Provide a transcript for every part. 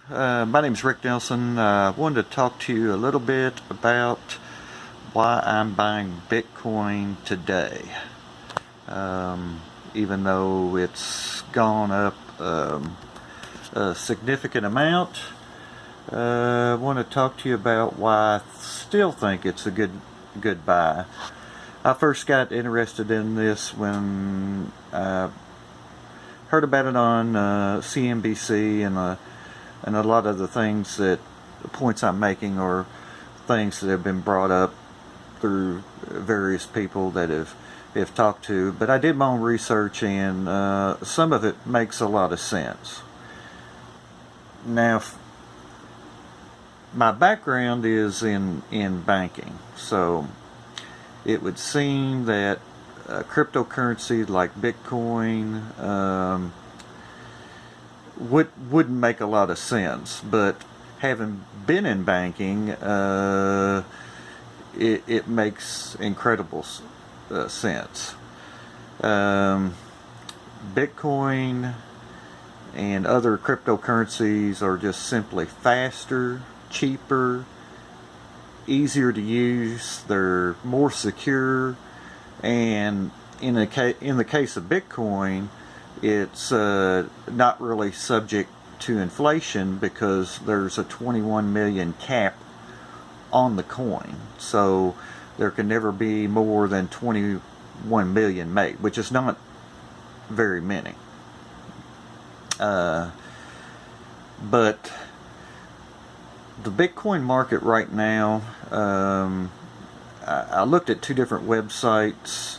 My name is Rick Nelson. I wanted to talk to you a little bit about why I'm buying Bitcoin today. Even though it's gone up a significant amount, I want to talk to you about why I still think it's a good buy. I first got interested in this when I heard about it on CNBC and a lot of the things the points I'm making are things that have been brought up through various people that have talked to. But I did my own research, and some of it makes a lot of sense. Now, my background is in banking, so it would seem that cryptocurrency like Bitcoin wouldn't make a lot of sense, but having been in banking, it makes incredible sense. Bitcoin and other cryptocurrencies are just simply faster, cheaper, easier to use. They're more secure, and in the case of Bitcoin, it's not really subject to inflation because there's a 21 million cap on the coin, so there can never be more than 21 million made, which is not very many. But the Bitcoin market right now, I looked at two different websites.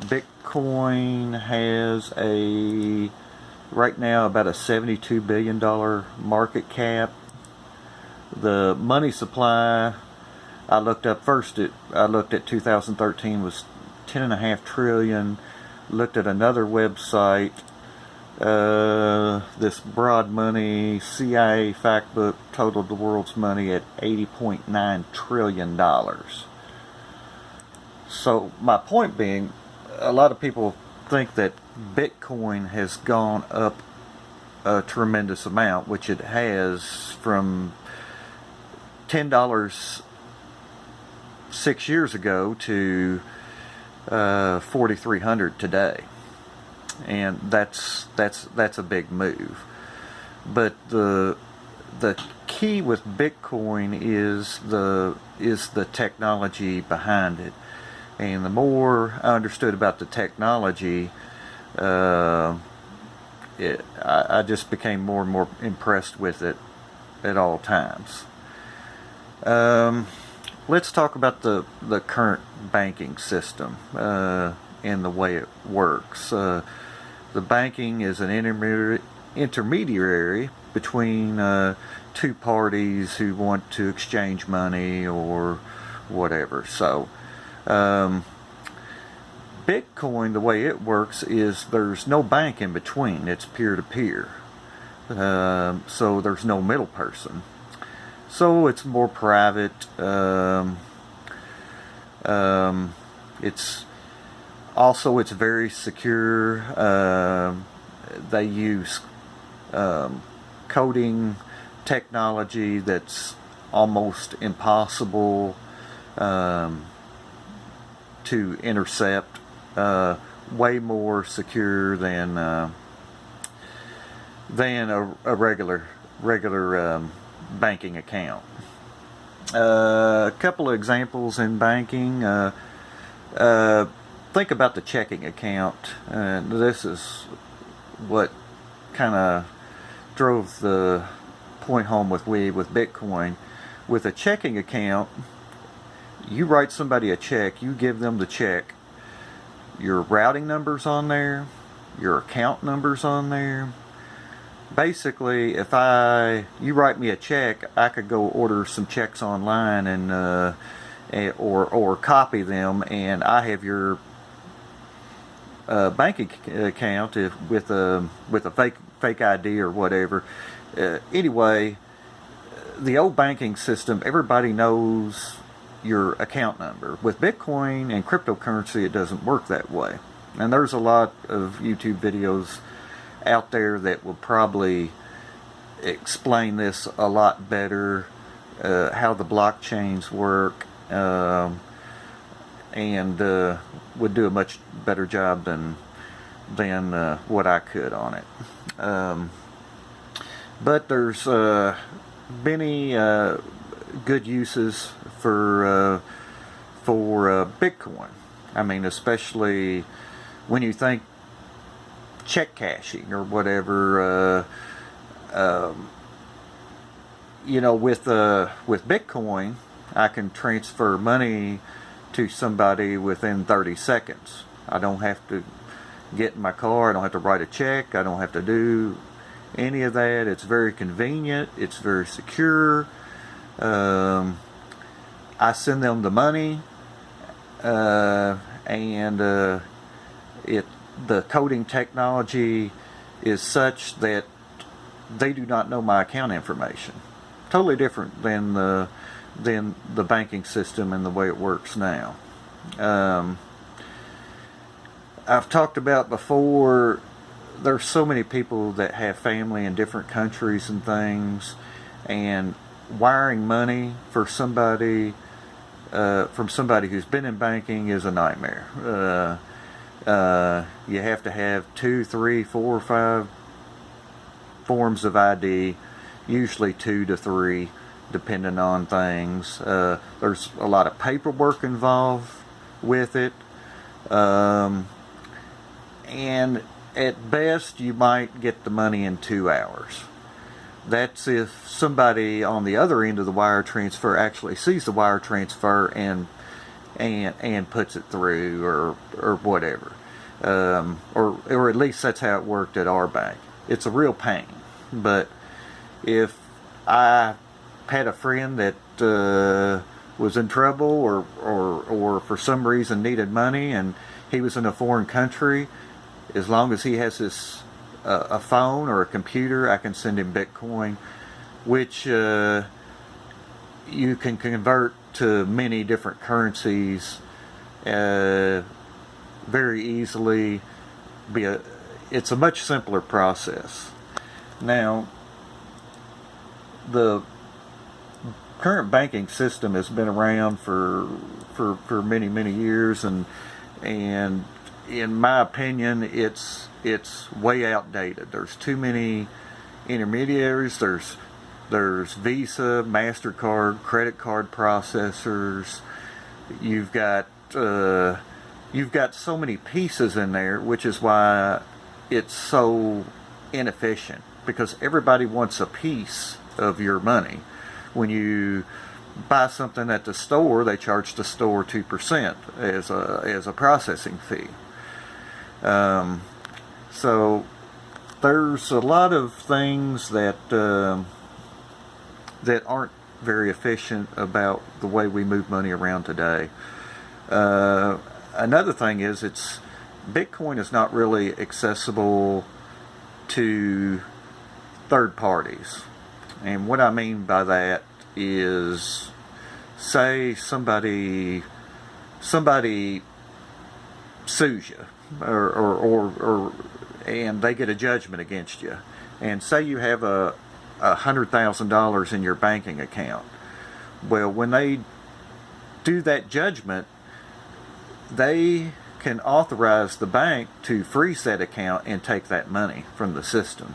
Bitcoin has right now about a $72 billion market cap. The money supply I looked up first, I looked at 2013 was 10.5 trillion. Looked at another website, this Broad Money CIA Factbook totaled the world's money at $80.9 trillion. So my point being, a lot of people think that Bitcoin has gone up a tremendous amount, which it has, from $10 6 years ago to 4,300 today, and that's a big move. But the key with Bitcoin is the technology behind it. And the more I understood about the technology, I just became more and more impressed with it at all times. Let's talk about the current banking system and the way it works. The banking is an intermediary between two parties who want to exchange money or whatever. So Bitcoin, the way it works is there's no bank in between. It's peer-to-peer. So there's no middle person. So it's more private. It's very secure. They use coding technology that's almost impossible to intercept. Way more secure than a regular banking account. A couple of examples in banking. Think about the checking account. This is what kind of drove the point home with Bitcoin. With a checking account, you write somebody a check, you give them the check, your routing number's on there, your account number's on there. Basically, if you write me a check, I could go order some checks online and or copy them, and I have your banking account with a fake ID or whatever. Anyway, the old banking system, everybody knows your account number. With Bitcoin and cryptocurrency, it doesn't work that way. And there's a lot of YouTube videos out there that will probably explain this a lot better, how the blockchains work, and would do a much better job than what I could on it. But there's many good uses for Bitcoin. I mean, especially when you think check cashing or whatever. With Bitcoin, I can transfer money to somebody within 30 seconds. I don't have to get in my car. I don't have to write a check. I don't have to do any of that. It's very convenient. It's very secure. I send them the money, and the coding technology is such that they do not know my account information. Totally different than the banking system and the way it works now. I've talked about before, there's so many people that have family in different countries and things, and wiring money for somebody from somebody who's been in banking is a nightmare. You have to have 2, 3, 4, 5 forms of ID, usually 2 to 3, depending on things. There's a lot of paperwork involved with it, and at best you might get the money in 2 hours. That's if somebody on the other end of the wire transfer actually sees the wire transfer and puts it through, or whatever, or at least that's how it worked at our bank. It's a real pain. But if I had a friend that was in trouble, or for some reason needed money, and he was in a foreign country, as long as he has a phone or a computer, I can send him Bitcoin, which you can convert to many different currencies very easily. It's a much simpler process. Now, the current banking system has been around for many, many years, and in my opinion, it's way outdated. There's too many intermediaries. There's Visa, MasterCard, credit card processors. You've got so many pieces in there, which is why it's so inefficient, because everybody wants a piece of your money. When you buy something at the store, they charge the store 2% as a processing fee. So there's a lot of things that aren't very efficient about the way we move money around today. Another thing is, Bitcoin is not really accessible to third parties. And what I mean by that is, say somebody sues you, or and they get a judgment against you, and say you have $100,000 in your banking account. Well, when they do that judgment, they can authorize the bank to freeze that account and take that money from the system.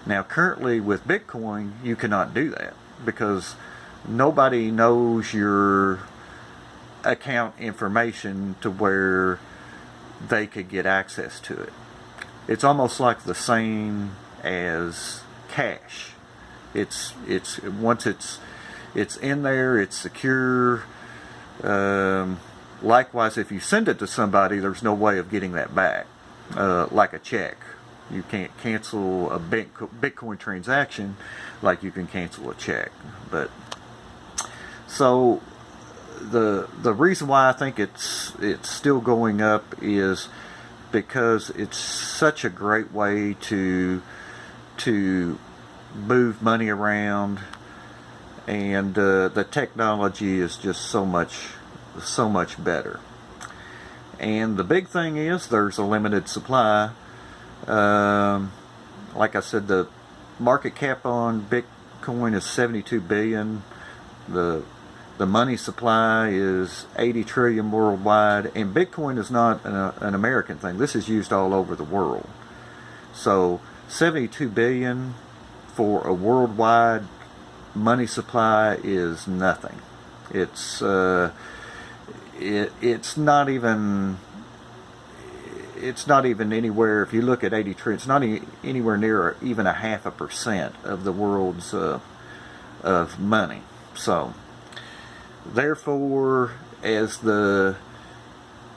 Now, currently with Bitcoin, you cannot do that, because nobody knows your account information to where they could get access to it. It's almost like the same as cash. Once it's in there, it's secure. Likewise, if you send it to somebody, there's no way of getting that back, like a check. You can't cancel a Bitcoin transaction like you can cancel a check. But so the reason why I think it's still going up is because it's such a great way to move money around, and the technology is just so much better. And the big thing is, there's a limited supply. Like I said, the market cap on Bitcoin is 72 billion. The money supply is 80 trillion worldwide, and Bitcoin is not an American thing. This is used all over the world. So 72 billion for a worldwide money supply is nothing. It's not even anywhere. If you look at 80 trillion, it's not anywhere near even 0.5% of the world's of money. So therefore, as the